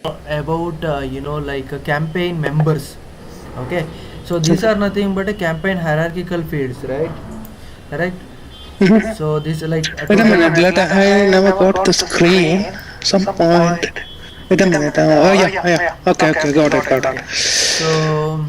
about campaign members. Okay, so these are nothing but a campaign hierarchical fields, right? Correct. Mhm. So this is like a Wait a total. minute, I never got the screen. Some point. Wait a minute. Oh yeah, oh, yeah. Okay, got it. So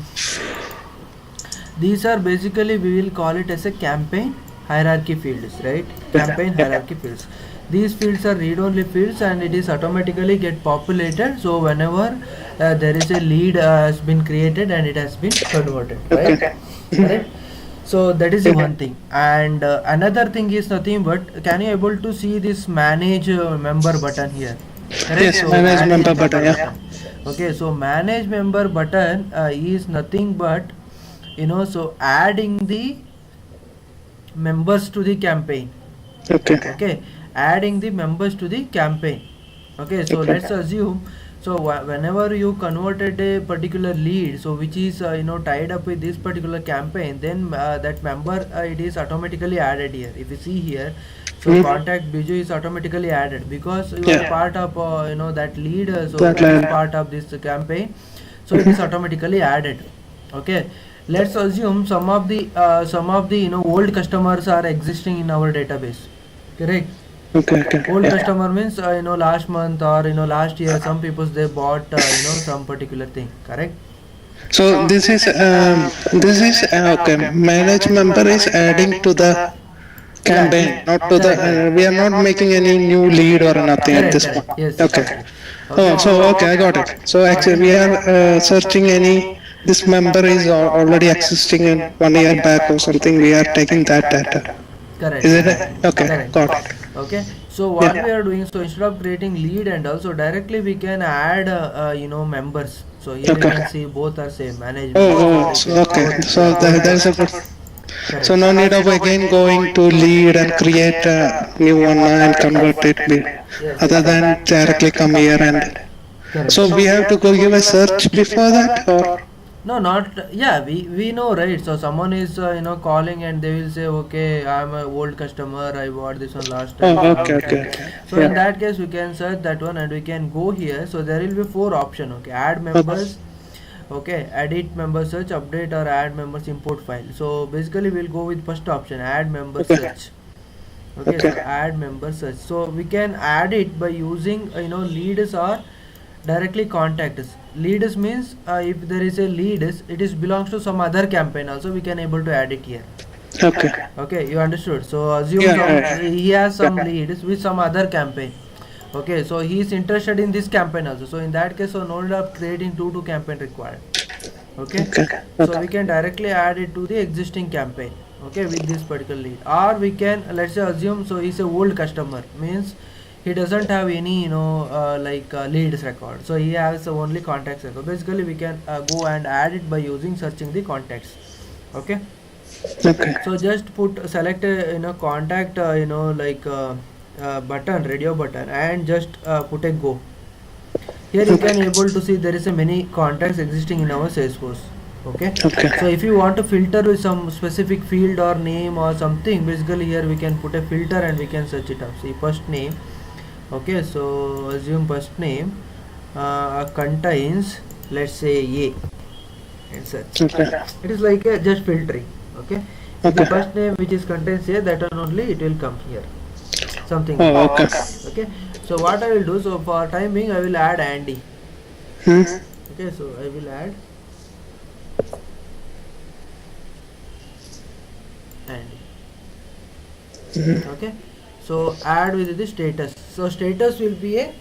these are basically, we will call it as a campaign hierarchy fields, right? Campaign hierarchy fields. These fields are read-only fields, and it is automatically get populated. So whenever there is a lead has been created and it has been converted, right? Okay. Correct. So that is the one thing, and another thing is nothing but, can you able to see this manage member button here? Correct. Yes, So manage manage member member button. Yeah. button. Okay, so manage member button is nothing but, so adding the members to the campaign. Okay. Okay, adding the members to the campaign. Okay, so Okay. let's assume, so whenever you converted a particular lead, so which is tied up with this particular campaign, then that member, it is automatically added here. If you see here, so Mhm. contact Biju is automatically added because you are Yeah. part of that lead, so That that is line. part of this campaign, so it is Mhm. automatically added. Okay, let's assume some of the old customers are existing in our database. Correct. Okay. Old Yeah. customer means last month or last year, some people they bought some particular thing. Correct. So this is okay. Manage member is adding to the Yeah. campaign, not to the. Correct. Correct. We are not making any new lead or nothing at Correct. this point. Correct. Yes. Okay. Exactly. Okay. Oh, so okay, I got it. So actually, we are searching any. This member is already existing in 1 year back or something. We are taking that data. Correct. Is it? Okay, Correct. got it. Okay. So what Yeah. we are doing, so instead of creating lead and also directly we can add members. So here you Okay. can see both are same management. Oh, So so, okay. both So both that is a are good. correct. So no need of again going to lead and create a new one and convert it. Yes. Other than directly come here and. Correct. So we have to go give a search before that, or No, not yeah. We know, right? So someone is calling and they will say, okay, I'm a old customer. I bought this one last time. oh, Now it will. okay. So in Yeah. that case, we can search that one and we can go here. So there will be four option. Okay, add members. Okay, edit member search, update or add members import file. So basically, we'll go with first option, add member Okay. search. Okay, so Okay. add member search. So we can add it by using leads or directly contact us. Leads means if there is a leads, it is belongs to some other campaign. Also, we can able to add it here. Okay. Okay, you understood. So assume Yeah. he has some leads with some other campaign. Okay, so he is interested in this campaign also. So in that case, so no need of creating two campaign required. Okay, Okay. so we can directly add it to the existing campaign. Okay, with this particular lead, or we can, let's say, assume, so he's a old customer, means he doesn't have any leads record, so he has only contacts record. Basically we can go and add it by using searching the contacts. Okay, Okay. so just select a contact button, radio button, and just put a go. Here you can able to see there is a many contacts existing in our Salesforce. Okay, Okay. so if you want to filter with some specific field or name or something, basically here we can put a filter and we can search it up. See first name. Okay, so assume first name contains, let's say, A, and search. Okay. It is like just filtering. Okay, if the Okay. first name which is contains A, that one only it will come here, something like Oh, that. okay. Okay, so what I will do, so for time being I will add Andy. Hmm. Okay, so I will add Andy. Okay, so add with the status. So status will be a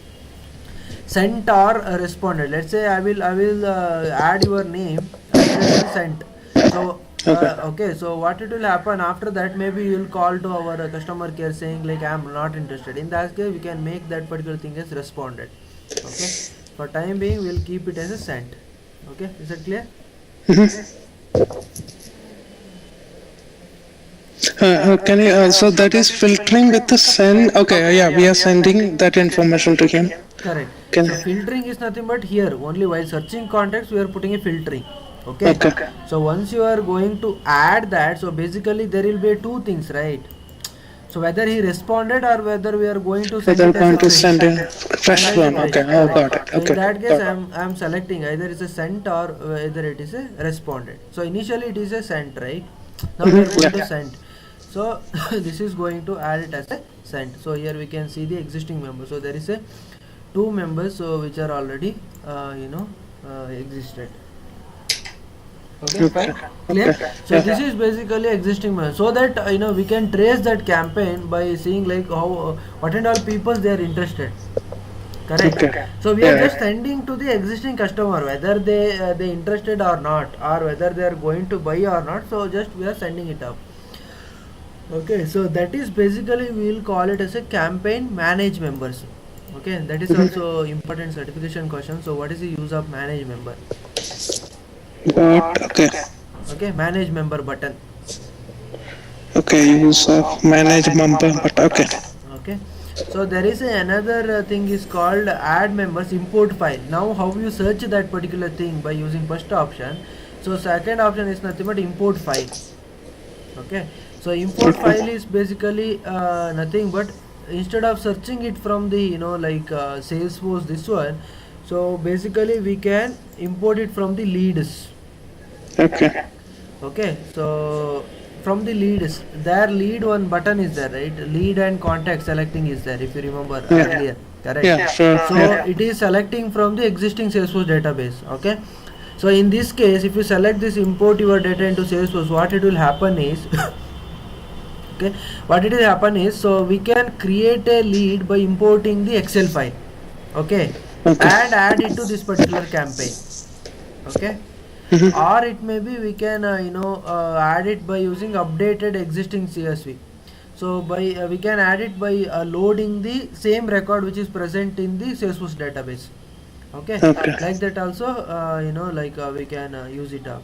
sent or responded. Let's say I will add your name and just sent. So Okay. okay, so what it will happen after that, maybe you will call to our customer care saying like I am not interested. In that case we can make that particular thing as responded. Okay, for time being we will keep it as a sent. Okay, is that clear? Can you? So that is filtering with the send. Okay. Yeah, we are sending that information to him. Correct. Can. So filtering is nothing but here only while searching contacts we are putting a filtering. Okay. Okay. So once you are going to add that, so basically there will be two things, right? So whether he responded or whether we are going to So send they're it as going a to fresh. send a fresh Send as a one. fresh, Okay. Oh, correct. got it. So in Okay. that case, Got it. I'm selecting either it's a sent or either it is a responded. So initially it is a sent, right? Now we are going Yeah. to send. So this is going to add it as a sent. So here we can see the existing member. So there is a two members, so which are already existed. Okay, Okay. fine, clear. Okay. So Yeah. this is basically existing member, so that we can trace that campaign by seeing like how what and all people they are interested. Correct. Okay. So we are Yeah. just sending to the existing customer whether they interested or not, or whether they are going to buy or not. So just we are sending it up. Okay, so that is basically we will call it as a campaign manage members. Okay, that is also important certification question. So what is the use of manage member? Got. Okay. Okay, manage member button. Okay. Use of manage member. But okay. Okay, so there is another thing is called add members import file. Now how you search that particular thing by using first option. So second option is nothing but import file. Okay, so import file is basically nothing but instead of searching it from the Salesforce, this one, so basically we can import it from the leads. Okay. Okay, so from the leads, their lead one button is there, right? Lead and contact selecting is there, if you remember Yeah. earlier, correct? Yeah. Sure. So Yeah. it is selecting from the existing Salesforce database. Okay, so in this case, if you select this import your data into Salesforce, what it will happen is okay, what it will happen is, so we can create a lead by importing the Excel file. Okay, Okay. and add it to this particular campaign. Okay, or it may be we can add it by using updated existing CSV. So by we can add it by loading the same record which is present in the Salesforce database. Okay, Okay. like that also we can use it up.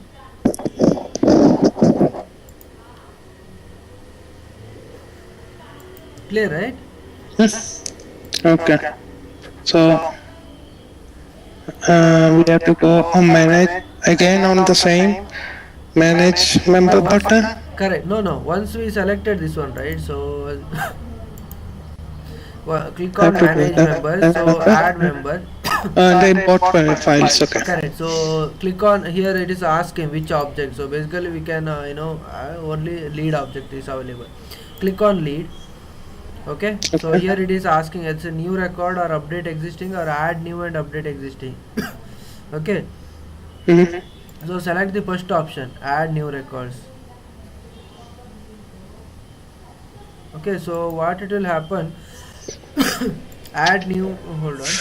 Clear, right? Okay. So we have to go on manage again on the same manage member button. Correct. No, once we selected this one, right? So click on Have to go manage there. members, so Okay. add member. They import files. Okay. Correct. So click on here, it is asking which object. So basically we can only lead object is available. Click on lead. Okay, so Okay. here it is asking it's a new record or update existing or add new and update existing. Okay, Mhm. so select the first option, add new records. Okay, so what it will happen, add new, hold on.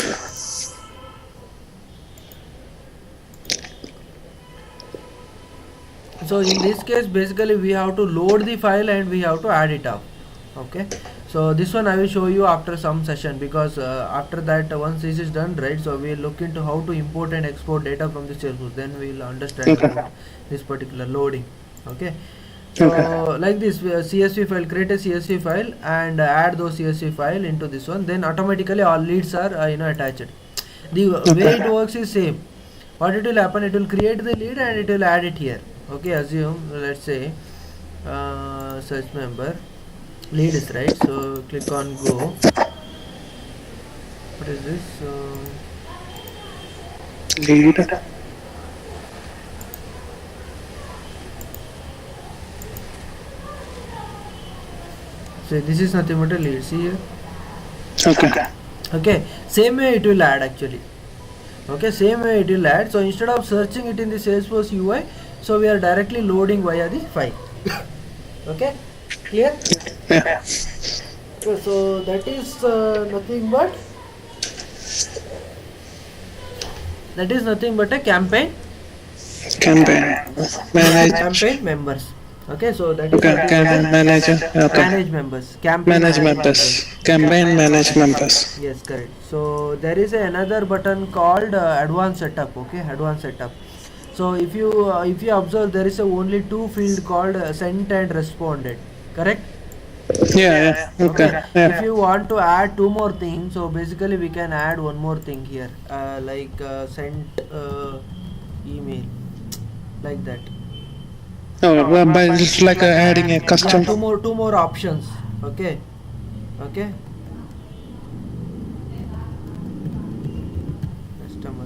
So in this case basically we have to load the file and we have to add it up. Okay, so this one I will show you after some session, because after that once this is done, right, so we will look into how to import and export data from the Salesforce, then we will understand Okay. about this particular loading. Okay, so Okay. like this CSV file, create a CSV file and add those CSV file into this one, then automatically all leads are attached. The way it works is same. What it will happen, it will create the lead and it will add it here. Okay, assume let's say search member lead is right, so click on go. What is this? Lead. So this is nothing but a lead, see here. Okay. Okay, same way it will add actually. Okay, same way it will add. So instead of searching it in the Salesforce UI, so we are directly loading via the file. Okay, clear? Yeah. So that is nothing but a campaign Campaign manage. campaign members. Okay, so that is Okay. nothing but Campaign manager. a Okay. manage members, campaign Manage members. Campaign manage members. Yes, correct. So there is another button called advanced setup. Okay, advanced setup. So if you observe, there is only two field called sent and responded. Correct. Yeah. Yeah. Okay. If Yeah. you want to add two more things, so basically we can add one more thing here, like sent email, like that. Oh, well, but it's like adding a Yeah, custom. two more options. Okay, okay. Customer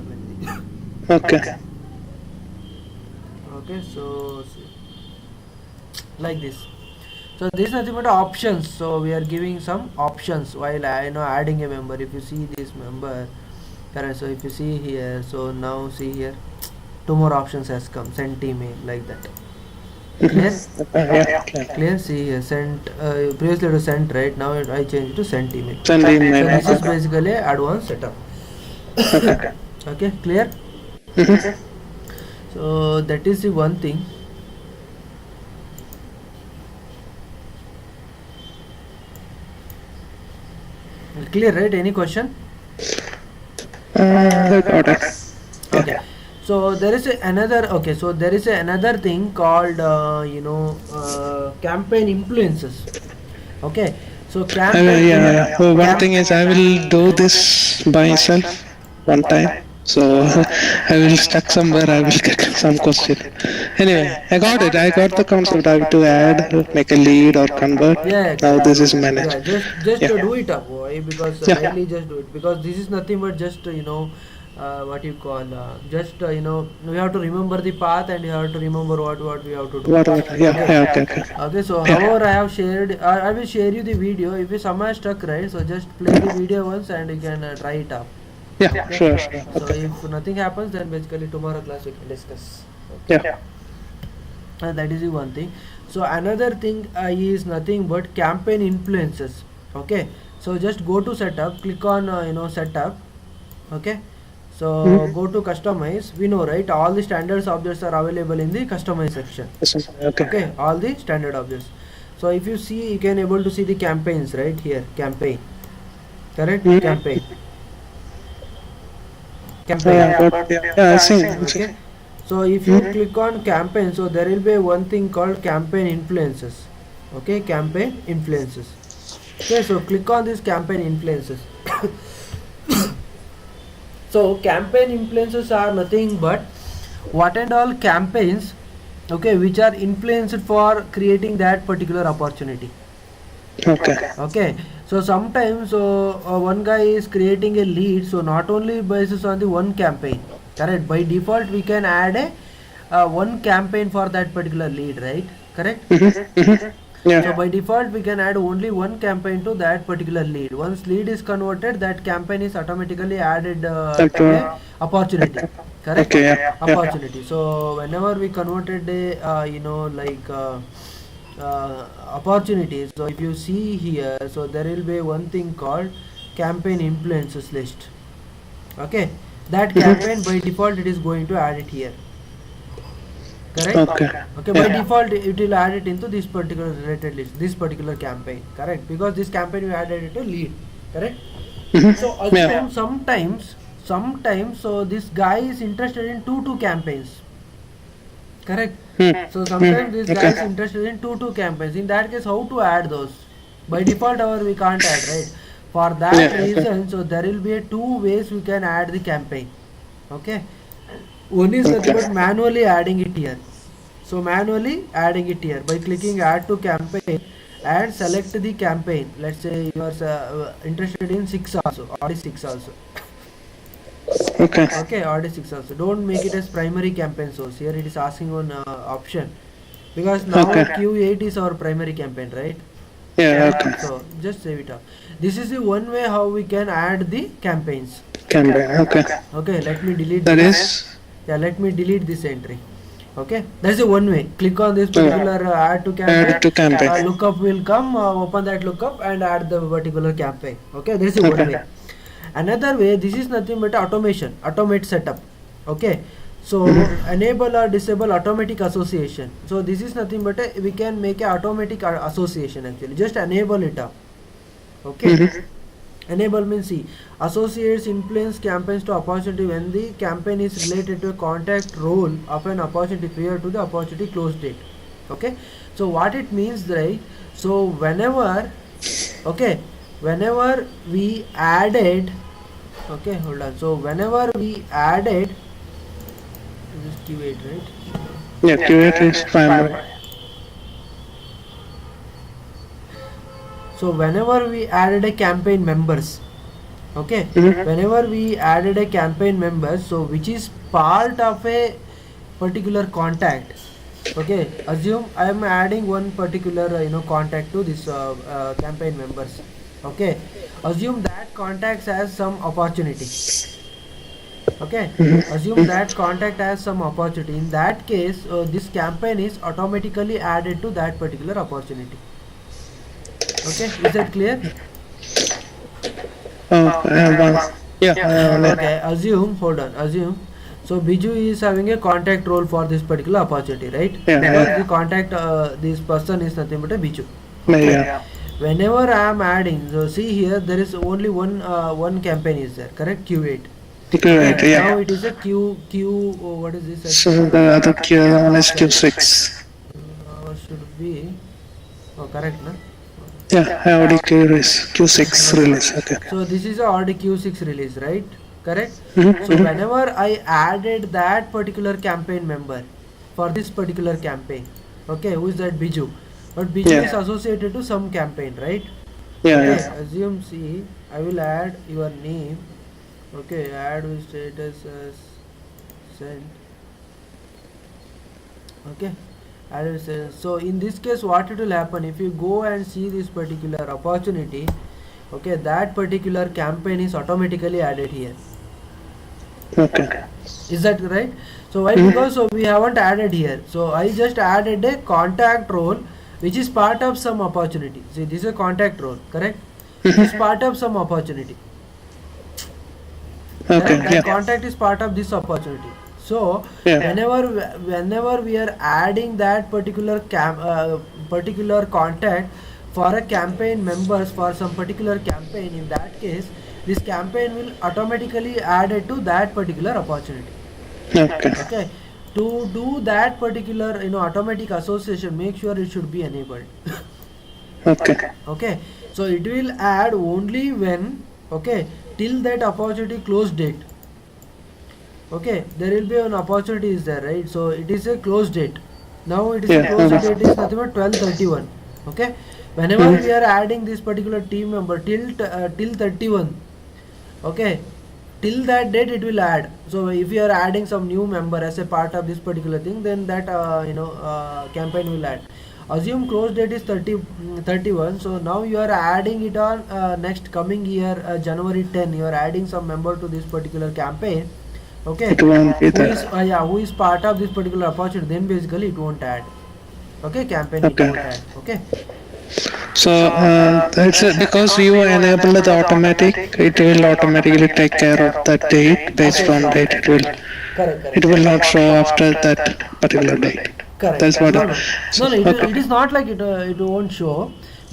Okay. okay, so like this. So this is nothing but options. So we are giving some options while adding a member. If you see this member, correct. So if you see here, so now see here, two more options has come. Send email like that. Clear? Yeah. Okay. Clear. See here, sent. Previously it was sent, right? Now I changed it to send email. Send So email. this is Okay. basically advanced setup. Okay. Okay, clear? Mhm. So that is the one thing. Clear, right? Any question? I got it. Okay. So there is another. Okay, so there is another thing called campaign influences. Okay. So campaign. Yeah. So one thing is, I will do this by myself one time. So I will stuck somewhere. I will get some question. Anyway, I got it. I got the concept. I have to add, make a lead or convert. Yeah, Now exactly. this is managed. Yeah, just Yeah. do it up, why? Because Yeah. really just do it, because this is nothing but just what you call just we have to remember the path, and you have to remember what we have to do. What? Yeah. Okay. Yeah. Okay. Okay, so Yeah. however I have shared, I will share you the video. If you somehow stuck, right, so just play the video once and you can try it out. Yeah. Okay. Sure. So Okay. if nothing happens, then basically tomorrow class we can discuss. Yeah. And that is the one thing. So another thing is nothing but campaign influences. Okay, so just go to setup, click on setup. Okay, so go to customize. We know, right, all the standards objects are available in the customize section. Okay. Okay, all the standard objects. So if you see, you can able to see the campaigns right here. Campaign, correct? Campaign. Yeah. I see. Okay, so if you click on campaign, so there will be one thing called campaign influences. Okay, campaign influences. Okay, so click on this campaign influences. So campaign influences are nothing but what and all campaigns, okay, which are influenced for creating that particular opportunity. Okay. Okay, so sometimes one guy is creating a lead, so not only basis on the one campaign, correct? By default we can add a one campaign for that particular lead, right? Correct. So Yeah. by default we can add only one campaign to that particular lead. Once lead is converted, that campaign is automatically added to a opportunity, correct? Okay. Yeah. Opportunity. So whenever we converted a opportunities, so if you see here, so there will be one thing called campaign influences list. Okay, that campaign by default it is going to add it here, correct? Okay. Okay, by default it will add it into this particular related list, this particular campaign, correct? Because this campaign we added it to lead, correct? So Yeah. sometimes so this guy is interested in two campaigns, correct? So sometimes this guy is interested in two campaigns. In that case, how to add those? By default, however, we can't add, right? For that Yeah, okay. reason, so there will be two ways we can add the campaign. Okay, one is nothing but manually adding it here. So manually adding it here by clicking add to campaign and select the campaign. Let's say you are interested in 6 also, or 6 also. Okay. Okay, RD6 also. Don't make it as primary campaign source. Here it is asking on option, because now Okay. Q8 is our primary campaign, right? Yeah. Okay. So just save it up. This is the one way how we can add the campaigns. Campaign. Okay. Okay, let me delete That this. is. Yeah, let me delete this entry. Okay, that's the one way. Click on this particular add to campaign. Add to campaign. Lookup will come. Open that lookup and add the particular campaign. Okay, this is one Okay. way. Another way, this is nothing but automation, automate setup. Okay, so enable or disable automatic association. So this is nothing but we can make a automatic association actually. Just enable it up. Okay. Enable means see, associates influence campaigns to opportunity when the campaign is related to a contact role of an opportunity prior to the opportunity close date. Okay, so what it means, right? So whenever, okay, whenever we added, okay, hold on. So whenever we added, this is Q8, right? Yeah. Q8 is primary. So whenever we added a campaign members, okay, Mhm. whenever we added a campaign members, so which is part of a particular contact, okay, assume I am adding one particular contact to this campaign members, okay, assume that contacts has some opportunity, okay, assume that contact has some opportunity. In that case, this campaign is automatically added to that particular opportunity. Okay, is that clear? Oh, I have one. Yeah, I have one. Okay, assume, hold on, assume. So Biju is having a contact role for this particular opportunity, right? Yeah, Because yeah. the contact, this person is nothing but a Biju. Yeah. Whenever I am adding, so see here, there is only one campaign is there, correct? Q8. Great, Now yeah. it is a what is this? So the other one is Q6. Should be, oh, correct, na? Yeah, I already Q6 release. Okay. So this is already Q6 release, right? Correct. Mhm, So mhm. whenever I added that particular campaign member for this particular campaign, okay, who is that? Biju. But Biju Yeah. is associated to some campaign, right? Yeah, Okay, yeah. assume C. I will add your name. Okay, add with status as sent. Okay, add with status. So in this case, what it will happen if you go and see this particular opportunity? Okay, that particular campaign is automatically added here. Okay. Is that right? So why? Mhm. Because so we haven't added here. So I just added a contact role which is part of some opportunity. See, this is a contact role, correct? It is part of some opportunity. Okay, Correct? That yeah. contact is part of this opportunity. So Yeah. whenever we are adding that particular contact for a campaign members for some particular campaign, in that case this campaign will automatically add it to that particular opportunity. Okay. Okay, to do that particular automatic association, make sure it should be enabled. Okay. Okay, so it will add only when, okay, till that opportunity close date. Okay, there will be an opportunity is there, right? So it is a close date. Now it is a Yeah. close Mhm. date is nothing but 12/31. Okay, whenever Mhm. we are adding this particular team member till 31, okay, till that date it will add. So if you are adding some new member as a part of this particular thing, then that campaign will add. Assume close date is 31. So now you are adding it on next coming year, January 10. You are adding some member to this particular campaign. Okay, It won't be who is there. who is part of this particular opportunity? Then basically it won't add. Okay, campaign it Okay. won't add. Okay. So it's because you enable the automatic, it will automatically take care of that date. Based on date, Correct. it will not show after that particular date. Correct. That's what. No, no, So, no, no. It okay. is not like it won't show.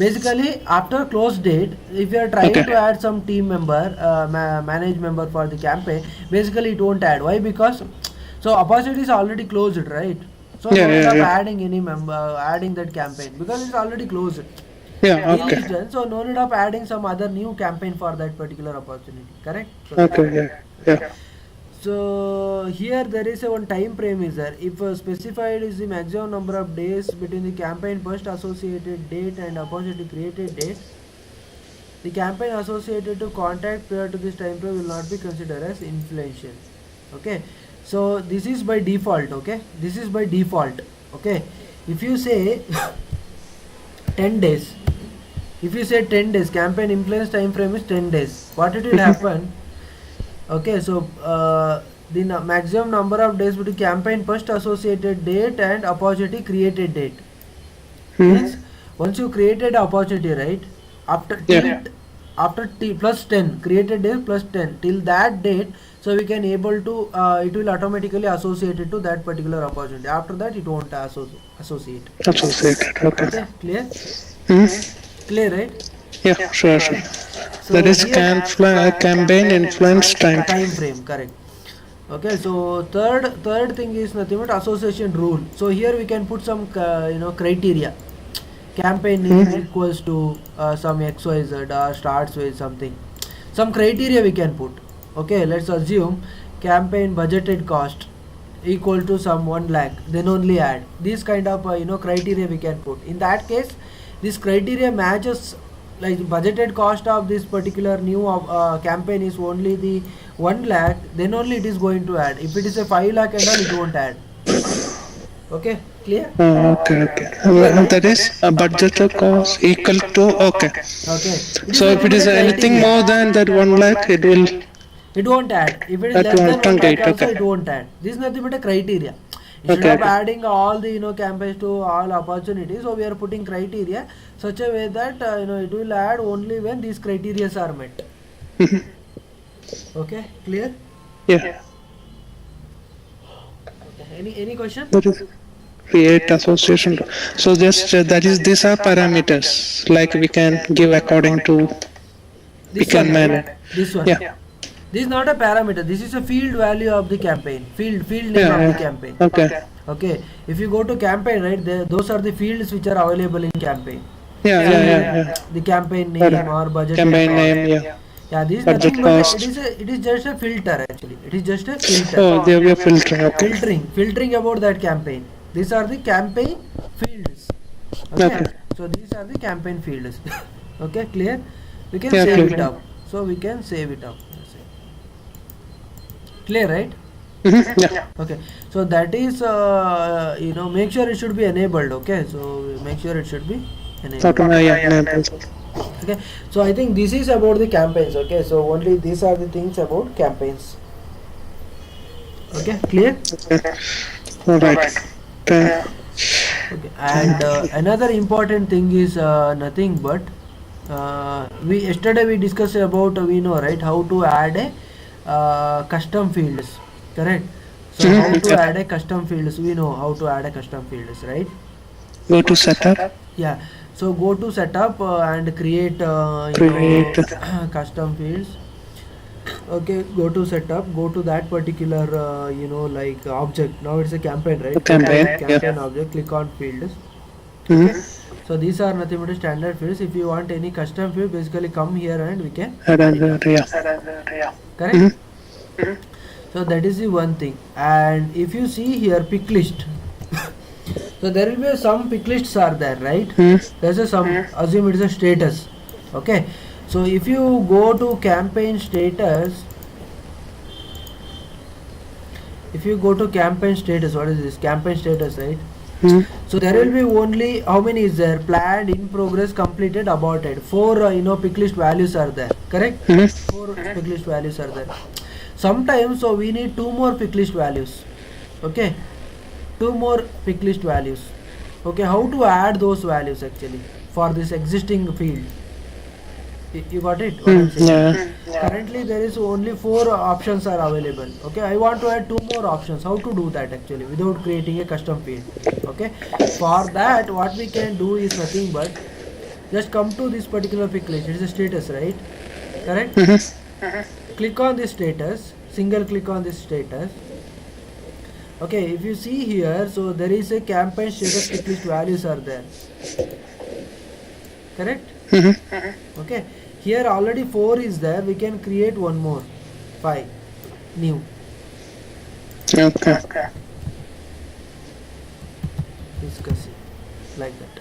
Basically, after close date, if you are trying Okay. to add some team member, manage member for the campaign, basically it won't add. Why? Because so opportunity is already closed, right? So Yeah, no need yeah, of yeah. adding any member, adding that campaign because it's already closed. Yeah. Deal is Okay. done. So no need of adding some other new campaign for that particular opportunity. Correct? So that's Okay. it. Yeah. Yeah. So here there is a one time frame is there. If specified is the maximum number of days between the campaign first associated date and opportunity created date, the campaign associated to contact prior to this time frame will not be considered as influential. Okay. So this is by default. Okay. This is by default. Okay. If you say 10 days, if you say 10 days, campaign influence time frame is 10 days. What it will happen? Okay, so the maximum number of days between campaign first associated date and opportunity created date. Means once you created opportunity, right? After Yeah. after t plus 10 created days plus 10 till that date, so we can able to it will automatically associate it to that particular opportunity. After that, it won't associate. Associated. Okay. Okay, clear? Hmm. Clear, right? Yeah. Sure. Sure. So That is here campaign influence time. time frame, correct. Okay, so third thing is nothing but association rule. So here we can put some criteria. Campaign name equals to some XYZ or starts with something. Some criteria we can put. Okay, let's assume campaign budgeted cost equal to some 1 lakh. Then only add. This kind of criteria we can put. In that case, this criteria matches like budgeted cost of this particular new campaign is only the 1 lakh, then only it is going to add. If it is a 5 lakh and all, it won't add. Okay, clear? Okay, okay. That is a budgeted cost equal to, okay. Okay. So if it is anything more than that 1 lakh, it will. It won't add. If it is That less than 1 won't lakh add, also, okay. it won't add. This is nothing but a criteria. Instead Okay, of okay. adding all the campaigns to all opportunities, so we are putting criteria such a way that it will add only when these criteria are met. Okay, clear? Yeah. Okay. Any question? That is create association. So just that is these are parameters like we can give according to we This can one, manage. right? This one. Yeah. This is not a parameter. This is a field value of the campaign. Field name Yeah, of yeah. the campaign. Okay. Okay. If you go to campaign, right, those are the fields which are available in campaign. Yeah. The campaign name or budget. Campaign cost. name, yeah. Yeah, this is Budget nothing but cost. it is just a filter actually. It is just a filter. Oh, there we are filtering. Okay. Filtering about that campaign. These are the campaign fields. Okay. Okay. So these are the campaign fields. Okay, clear? We can Yeah, save clear. it up. So we can save it up. Clear, right? Yeah. Okay. So that is make sure it should be enabled. Okay. So make sure it should be enabled. Yeah. Okay, so I think this is about the campaigns. Okay, so only these are the things about campaigns. Okay, clear? All right. Okay, and another important thing is nothing but yesterday we discussed about we know, right, how to add a custom fields, correct? So how to add a custom fields, we know how to add a custom fields, right? Go to setup. Yeah, so go to setup and create custom fields. Okay, go to setup, go to that particular like object. Now it's a campaign, right? Campaign object, click on fields. Okay. So these are nothing but standard fields. If you want any custom field, basically come here and we can correct. So that is the one thing. And if you see here pick list, so there will be some pick lists are there, right? There's a some, assume it is a status. Okay, so if you go to campaign status, what is this campaign status, right? So there will be only how many is there? Planned, in progress, completed, aborted. 4 pick list values are there, correct? 4 pick list values are there. Sometimes so we need 2 more pick list values. Okay, 2 more pick list values. Okay, how to add those values actually for this existing field? You got it? What I'm saying? Yeah. Currently there is only 4 options are available. Okay, I want to add 2 more options. How to do that actually without creating a custom field? Okay, for that what we can do is nothing but just come to this particular pick list. It is a status, right? Correct? Click on this status, single click on this status. Okay, if you see here, so there is a campaign status pick list values are there, correct? Okay, here already 4 is there, we can create one more, 5 new. Okay. Discuss it like that.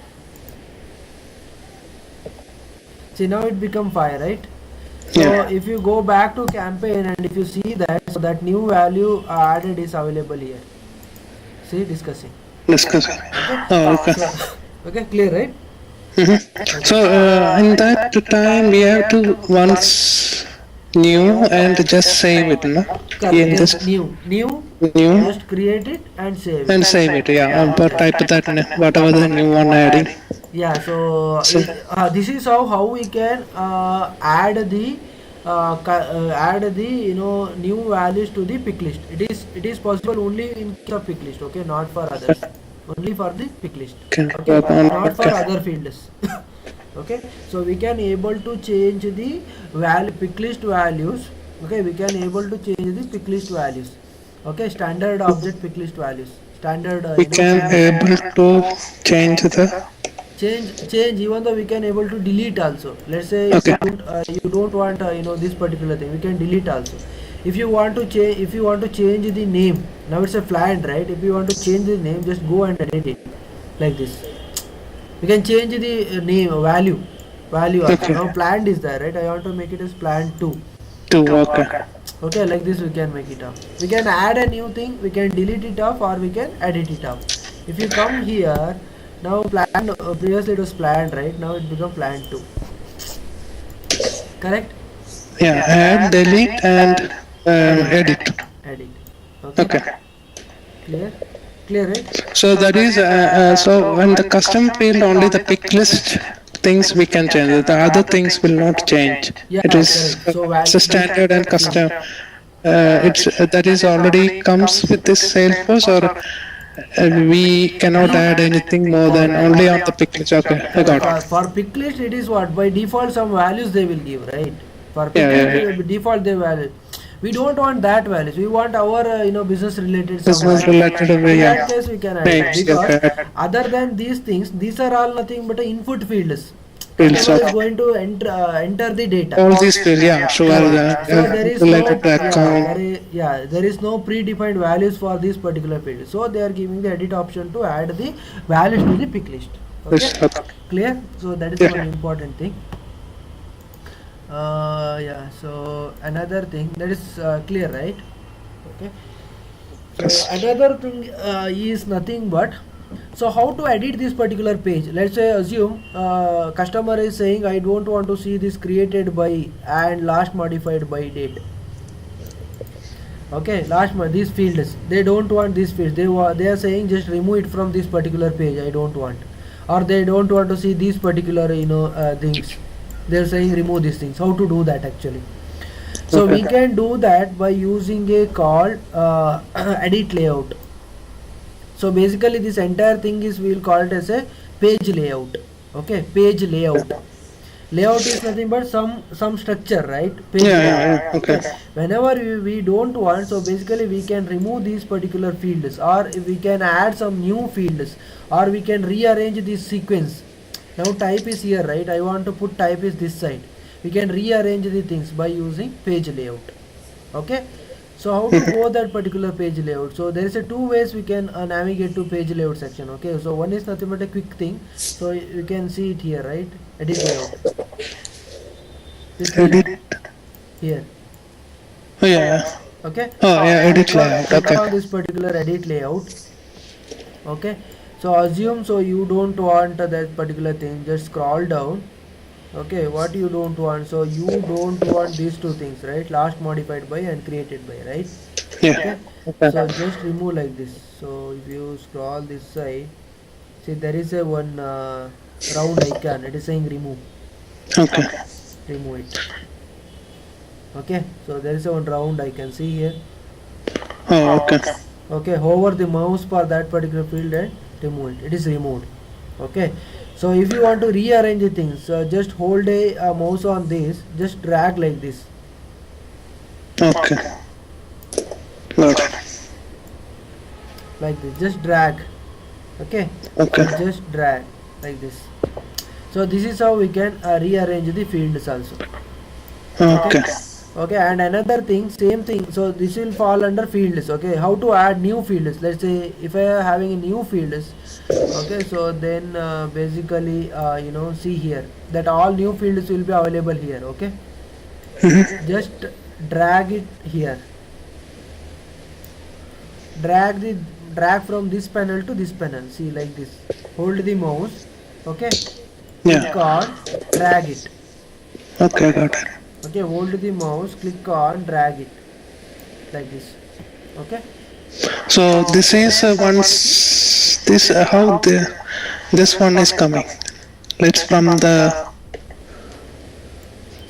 See, now it become 5, right? So Yeah. if you go back to campaign and if you see that, so that new value added is available here. See, discussing. Discussing. Oh, okay. Okay, clear, right? So in that time we have to once new and just save it, no? Correct. In Yes, this new, new just create it and save it. and save it. Yeah. But type that whatever the new one adding. Yeah, so this is how we can add the new values to the pick list. It is possible only in case of pick list, okay, not for others. Only for the pick list, Okay. okay, not for other fields. Okay, so we can able to change the pick list values. Okay, we can able to change the pick list values. Okay, standard object pick list values. Standard. We can able to change the change even though we can able to delete also. Let's say Okay. you don't want this particular thing, we can delete also. If you want to change the name, now it's a flat, right? If you want to change the name, just go and edit it like this. We can change the name value. value also. Okay. Now planned is there, right? I want to make it as planned 2. 2. Okay. Okay, like this we can make it up. We can add a new thing, we can delete it off, or we can edit it off. If you come here, now planned, previously it was planned, right? Now it become planned 2. Correct? Yeah. Add, delete, and edit. Edit. Okay. Okay. Clear? Clear, right? So that is so when the custom field only the pick list things we can change. The other things will not change. Yeah, It is correct. So it's a standard and custom. It's that is already comes with this Salesforce, or we cannot add anything more than only on the pick list. Okay, I got it. For pick list, it is what by default some values they will give, right? For pick Yeah, list, default they value. We don't want that values. We want our business related. Business related, In yeah. that case, we can add Names, that because okay. other than these things, these are all nothing but input fields. Fields, Customer is okay. going to enter the data. All these fields, yeah, sure. So there is no, Related to account. there is no predefined values for this particular field. So they are giving the edit option to add the values to the pick list. Okay, Yes, okay. clear? So that is Yeah. one important thing. Yeah. So another thing that is clear, right? Okay. So Yes. another thing is nothing but, so how to edit this particular page? Let's say assume customer is saying I don't want to see this created by and last modified by date. Okay, these fields they don't want these fields. They are saying just remove it from this particular page. I don't want, or they don't want to see these particular things. They're saying remove these things. How to do that actually? So we can do that by using a called edit layout. So basically this entire thing is we will call it as a page layout. Okay, page layout. Layout is nothing but some structure, right? Page layout. Okay. Whenever we don't want, so basically we can remove these particular fields, or we can add some new fields, or we can rearrange this sequence. Now type is here, right? I want to put type is this side. We can rearrange the things by using page layout. Okay, so how to go that particular page layout? So there is a two ways we can navigate to page layout section. Okay, so one is nothing but a quick thing. So you can see it here, right? Edit layout. This Edit. here. Oh yeah. Okay. Oh yeah. Edit layout. Click Okay. on this particular edit layout. Okay, so assume so you don't want that particular thing, just scroll down. Okay, what you don't want, so you don't want these two things, right? Last modified by and created by, right? Yeah. Okay, so just remove like this. So if you scroll this side, see there is a one round icon, it is saying remove. Okay. Remove it. Okay, so there is a one round icon, see here. Oh okay. Okay, hover the mouse for that particular field and remove it. It is removed. Okay, so if you want to rearrange the things, just hold a mouse on this, just drag like this. Okay. Got it. Like this, just drag. Okay, Okay. just drag like this. So this is how we can rearrange the fields also. Okay. Okay, and another thing, same thing, so this will fall under fields. Okay, how to add new fields? Let's say if I am having a new fields, okay, so then basically see here that all new fields will be available here. Okay, just drag it here, drag from this panel to this panel, see like this, hold the mouse. Okay, Yeah. click on, drag it. Okay. Got it. Okay, hold the mouse, click on, drag it like this. Okay, So this is once this how this one is coming. Let's from the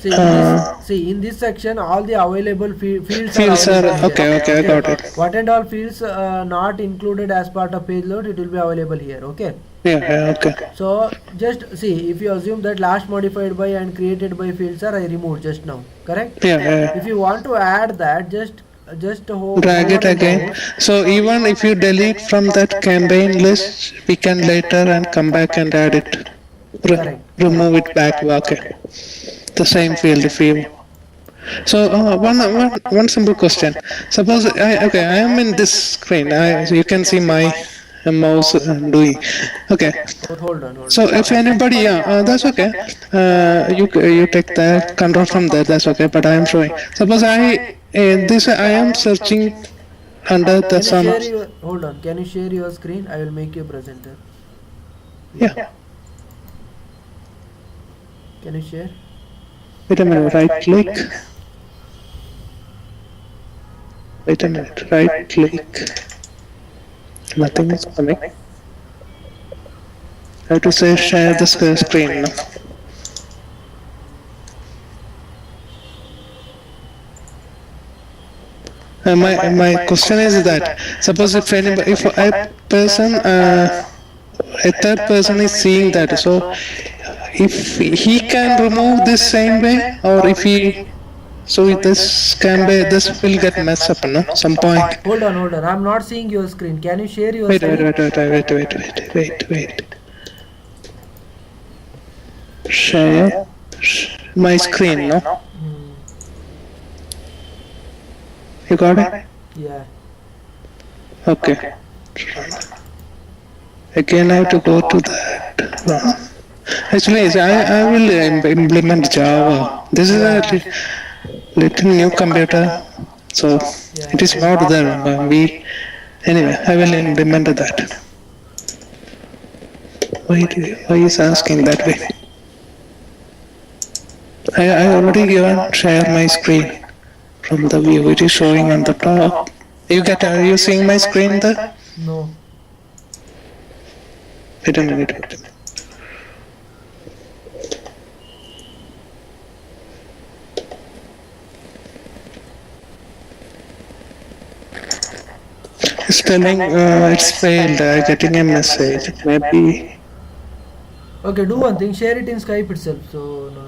see in this section all the available fields fields are are available here. okay. I got it. What and all fields not included as part of page load, it will be available here. Okay, Yeah. Okay. so just see, if you assume that last modified by and created by fields are I removed just now, correct? Yeah. If you want to add that, just hold, Drag it hover the again. mouse. So even if you delete from that campaign list, we can later and come back and add it. Correct. Remove it back. Okay. The same field if you. So one simple question. Suppose I am in this screen. You can see my mouse doing. Okay. Hold So if anybody, yeah, that's okay. You take the control from there. That's okay. But I am showing. Suppose I am searching under the Can you some. share your hold on? Can you share your screen? I will make you a presenter. Yeah. Can you share? Wait a minute. Right click. Wait a minute. Right click. Nothing is coming. I have to say share the screen now. My question is that suppose if a person a third person is seeing that, so if he can remove this same way, or if he, so this can be, this will get messed up, no, some point. Hold on. I'm not seeing your screen. Can you share your Wait, screen? wait. Share my screen, no? Hmm. You got it? Yeah. Okay. Again, I have to go to that. No. Actually, I will implement Java. This is a little new computer, so it is not there. Anyway, I will implement that. Why is asking that way? I already given share my screen from the view. It is showing on the top. Are you seeing my screen there? No. Wait a minute. It's telling it's failed. Getting a message. Maybe. Okay, do one thing. Share it in Skype itself. So no.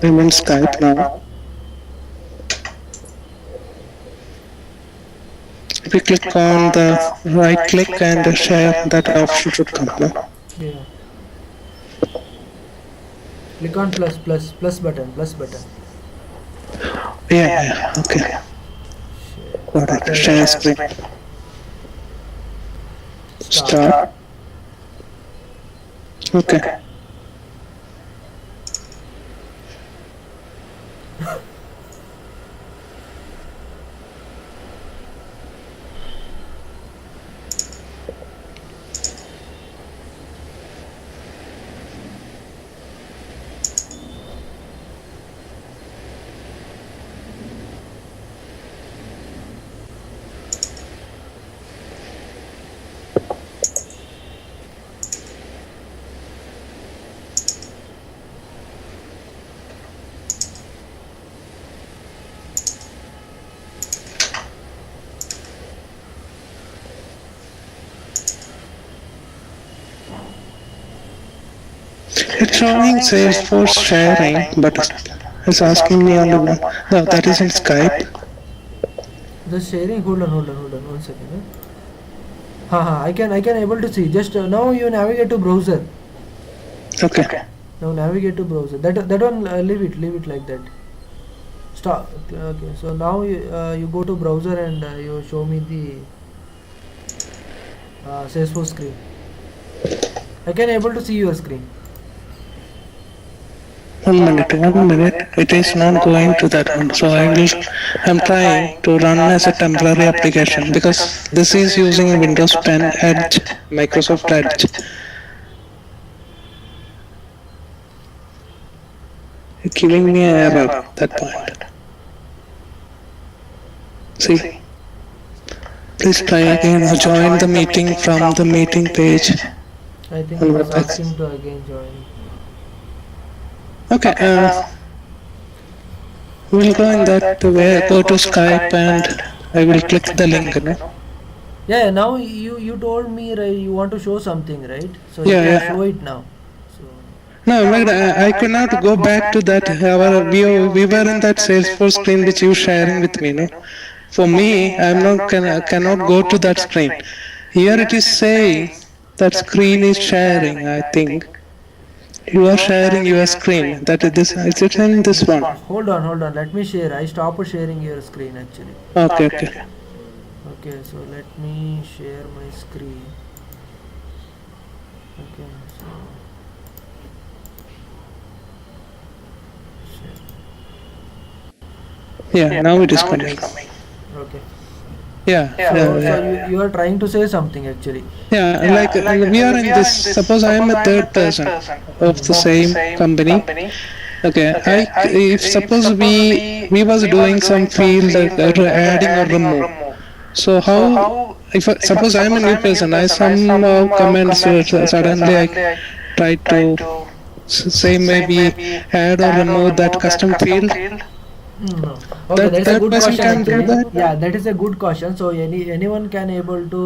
I'm in Skype now. If you click on the right click and share, that option should come now. Yeah. Click on plus button. Yeah, okay. Got it. Share screen. Start. Okay. It's showing Salesforce sharing, but it's asking me only one. No, that is in Skype. The sharing. Hold on. 1 second. I can able to see. Just now you navigate to browser. Okay. Now navigate to browser. That one leave it like that. Stop. Okay. So now you go to browser and you show me the Salesforce screen. I can able to see your screen. 1 minute. It is not going to that one. So I'm trying to run as a temporary application because this is using Windows 10 Edge, Microsoft Edge. It's giving me an error at that point. See? Please try again or join the meeting from the meeting page. I think it was asking to again join. Okay, we'll go in that way, go to Skype and I will click the link. No? Yeah, now you told me, right, you want to show something, right? So you Yeah, can yeah. show it now. So No, I could not go back to that. We were in that Salesforce screen which you sharing with me. No? For me, cannot go to that screen. Here it is saying that screen is sharing, I think. You are sharing your screen. That is this. Is it in this one? Hold on. Let me share. I stopped sharing your screen actually. Okay, okay. Okay, so let me share my screen. Okay, so share. Yeah, now it is coming. Okay. Yeah, So, yeah, yeah. you are trying to say something actually. Yeah, like we are in this. Suppose I am a third person of the same company. Okay, if suppose we was doing some field adding or remove. So how if suppose I am a new person, I somehow comments suddenly I try to say maybe add or remove that custom field. No. Okay, that is a That good person question can do actually. that. Yeah, that is a good question. So anyone can able to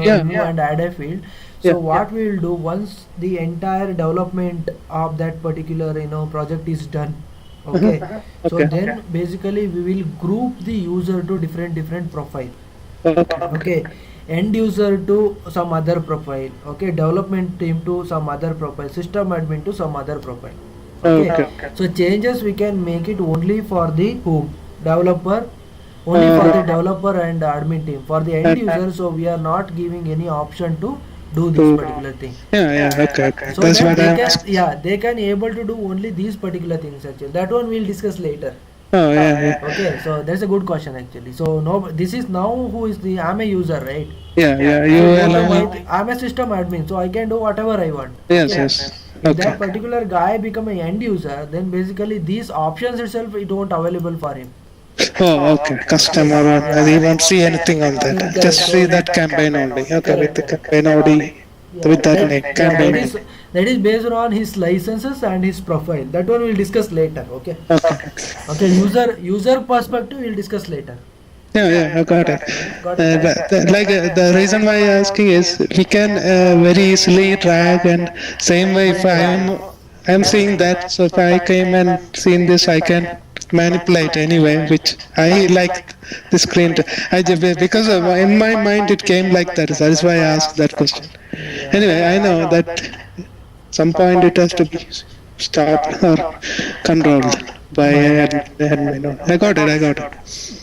Yeah, remove and add a field. yeah. So what we will do once the entire development of that particular project is done. Okay. So Okay. then basically we will group the user to different profile. Okay. Okay, end user to some other profile. Okay, development team to some other profile, system admin to some other profile. Okay, Okay. so changes we can make it only for the whom developer, only for the developer and admin team. For the end user, so we are not giving any option to do this To particular thing, yeah, okay, okay. so That's that what they I'm can asking. they can able to do only these particular things actually. That one we'll discuss later. Oh yeah, yeah. Okay, so that's a good question actually. So no, this is now who is the I'm a user, right? Yeah, yeah. So You go to allow. I'm a system admin, so I can do whatever I want. Yes, yes. If Okay. that particular guy become an end user, then basically these options itself it won't available for him. Oh, okay. Customer, he won't see anything on that. Correct. Just see So that campaign only. Okay, with correct, the correct. campaign ID, with that name, Yeah, campaign that name. is based on his licenses and his profile. That one we'll discuss later. Okay. Okay. Okay. User perspective we'll discuss later. Yeah, yeah, I got it. Got it. Like the reason why I'm asking is we can very easily drag and same way if I'm seeing that, so if I came and seen this, I can manipulate anyway, which I like the screen. Because in my mind it came like that. That is why I asked that question. Anyway, I know that some point it has to be stopped or controlled by admin. I got it. I got it.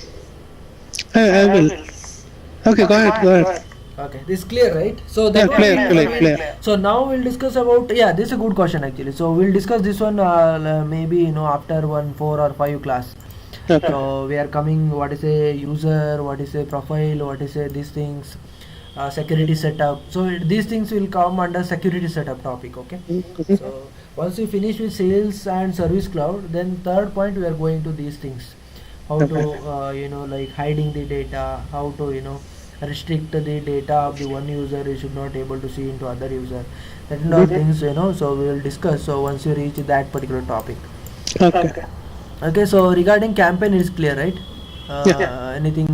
I will. Okay, go ahead. Go ahead. Okay, this is clear, right? So that Yeah, one clear, we'll- clear, clear. So now we'll discuss about this is a good question actually. So we'll discuss this one maybe after 1 4 or 5 class. Okay. So we are coming what is a user, what is a profile, what is a these things, security setup. So these things will come under security setup topic. Okay. So once we finish with sales and service cloud, then third point we are going to these things. How to like hiding the data, how to restrict the data of the one user, you should not able to see into other user, that and all things so we will discuss so once you reach that particular topic. Okay. Okay, so regarding campaign is clear, right? Anything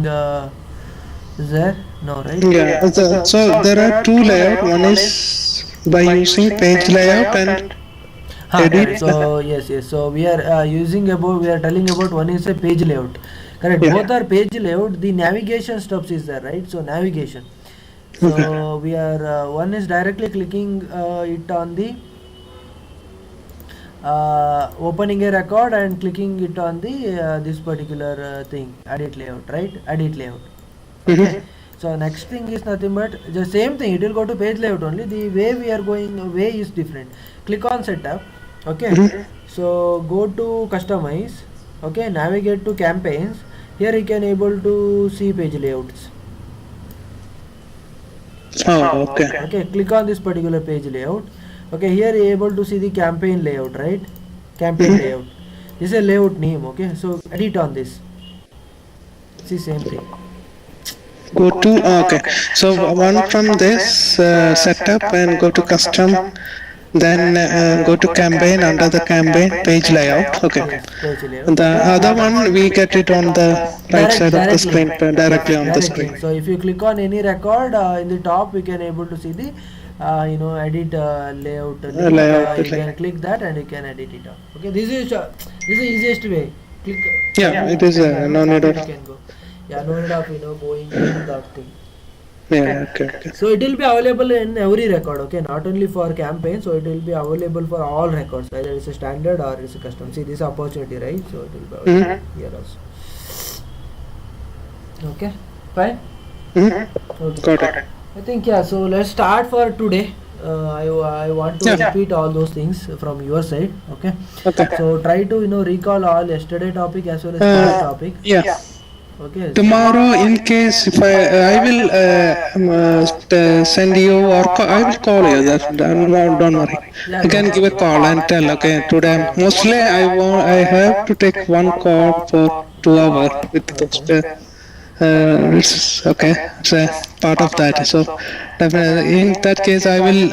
is there? No, right? Yeah. So there are two layout. One is by using page layout and Correct. edit. So yes, so we are we are telling about one is a page layout. Correct. Yeah. Both are page layout. The navigation steps is there, right? So navigation. So we are one is directly clicking it on the opening a record and clicking it on the this particular thing, edit layout, right? Edit layout. Okay. So next thing is nothing but the same thing. It will go to page layout only. The way we are going way is different. Click on setup. Okay. So go to customize. Okay. Navigate to campaigns. Here you can able to see page layouts. Oh, okay. Okay. Click on this particular page layout. Okay. Here you able to see the campaign layout, right? Campaign layout. This is a layout name. Okay. So edit on this. See same thing. Go to okay. So one from this setup and go to custom. Then go to campaign, under the campaign page layout. Okay. Yes, page layout. The other one we get it on the right side of the screen, directly on the Directly. screen. So if you click on any record in the top, we can able to see the edit layout link. Layout You link. can click that and you can edit it out. Okay, this is the easiest way. Click. Yeah, it is no need You of. can go. Yeah, no need of going into that thing. Yeah, okay. So it will be available in every record, okay, not only for campaign. So it will be available for all records, either it's a standard or it's a custom. See, this is opportunity, right? So it will be available here also. Okay, fine. Okay. Got it. I think yeah. So let's start for today. I want to Yeah. repeat all those things from your side. Okay. Okay. So try to recall all yesterday topic as well as today's topic. Yeah. Okay. Tomorrow, in case if I will send you or I will call you. Don't worry. Yeah, I can give a call and tell. Okay, today mostly I have to take one call for 2 hours with those. It's okay. It's a part of that. So definitely in that case I will